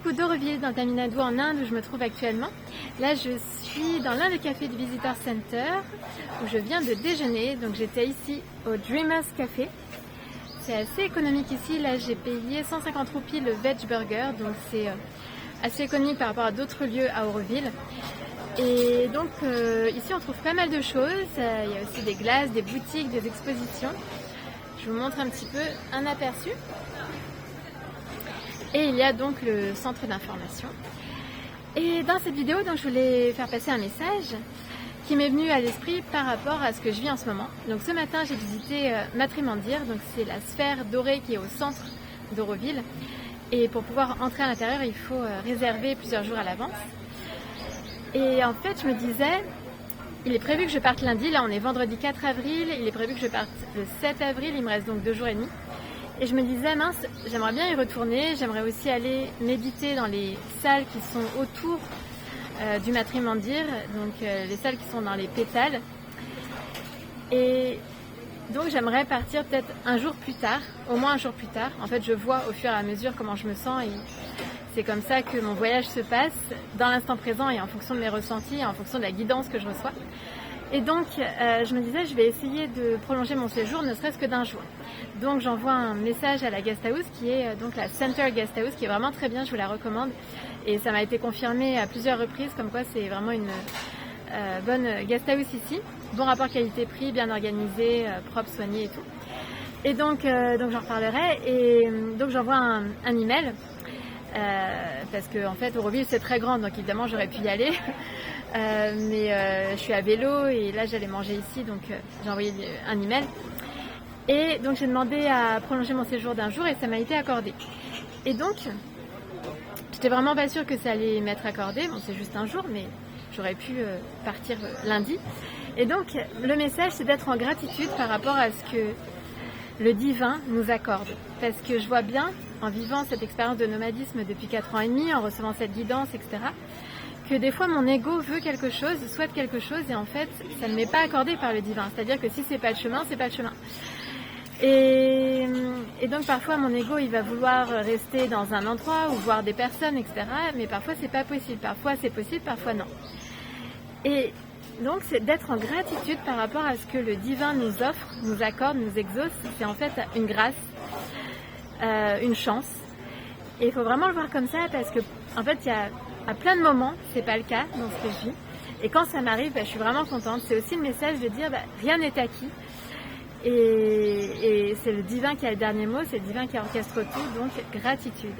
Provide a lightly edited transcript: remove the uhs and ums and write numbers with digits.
beaucoup d'Auroville dans le Tamil Nadu en Inde où je me trouve actuellement. Là je suis dans l'un des cafés du Visitor Center où je viens de déjeuner. Donc j'étais ici au Dreamers Café. C'est assez économique ici. Là j'ai payé 150 roupies le veg burger. Donc c'est assez économique par rapport à d'autres lieux à Auroville. Et donc ici on trouve pas mal de choses. Il y a aussi des glaces, des boutiques, des expositions. Je vous montre un petit peu un aperçu. Et il y a donc le centre d'information. Et dans cette vidéo, donc, je voulais faire passer un message qui m'est venu à l'esprit par rapport à ce que je vis en ce moment. Donc ce matin, j'ai visité Matrimandir, donc c'est la sphère dorée qui est au centre d'Auroville. Et pour pouvoir entrer à l'intérieur, il faut réserver plusieurs jours à l'avance. Et en fait, je me disais, il est prévu que je parte lundi, là on est vendredi 4 avril, il est prévu que je parte le 7 avril, il me reste donc 2 jours et demi. Et je me disais, mince, j'aimerais bien y retourner, j'aimerais aussi aller méditer dans les salles qui sont autour du Matrimandir, donc les salles qui sont dans les pétales. Et donc j'aimerais partir peut-être un jour plus tard, au moins un jour plus tard. En fait, je vois au fur et à mesure comment je me sens et c'est comme ça que mon voyage se passe, dans l'instant présent et en fonction de mes ressentis, et en fonction de la guidance que je reçois. Et donc, je me disais, je vais essayer de prolonger mon séjour, ne serait-ce que d'un jour. Donc, j'envoie un message à la guest house, qui est donc la Center Guest House, qui est vraiment très bien, je vous la recommande. Et ça m'a été confirmé à plusieurs reprises, comme quoi c'est vraiment une bonne guest house ici. Bon rapport qualité-prix, bien organisé, propre, soigné et tout. Et donc j'en reparlerai. Et donc, j'envoie un email. Parce que en fait Auroville c'est très grand, donc évidemment j'aurais pu y aller mais je suis à vélo et là j'allais manger ici, donc j'ai envoyé un email et donc j'ai demandé à prolonger mon séjour d'un jour et ça m'a été accordé. Et donc j'étais vraiment pas sûre que ça allait m'être accordé, bon c'est juste un jour mais j'aurais pu partir lundi. Et donc le message c'est d'être en gratitude par rapport à ce que le divin nous accorde, parce que je vois bien en vivant cette expérience de nomadisme depuis 4 ans et demi, en recevant cette guidance, etc., que des fois mon ego veut quelque chose, souhaite quelque chose, et en fait ça ne m'est pas accordé par le divin. C'est-à-dire que si c'est pas le chemin, c'est pas le chemin. Et donc parfois mon ego il va vouloir rester dans un endroit ou voir des personnes, etc., mais parfois c'est pas possible. Parfois c'est possible, parfois non. Et donc c'est d'être en gratitude par rapport à ce que le divin nous offre, nous accorde, nous exauce. C'est en fait une grâce, une chance. Et il faut vraiment le voir comme ça parce que en fait il y a à plein de moments, c'est pas le cas dans ce que je vis. Et quand ça m'arrive, je suis vraiment contente. C'est aussi le message de dire rien n'est acquis. Et c'est le divin qui a le dernier mot, c'est le divin qui orchestre tout, donc gratitude.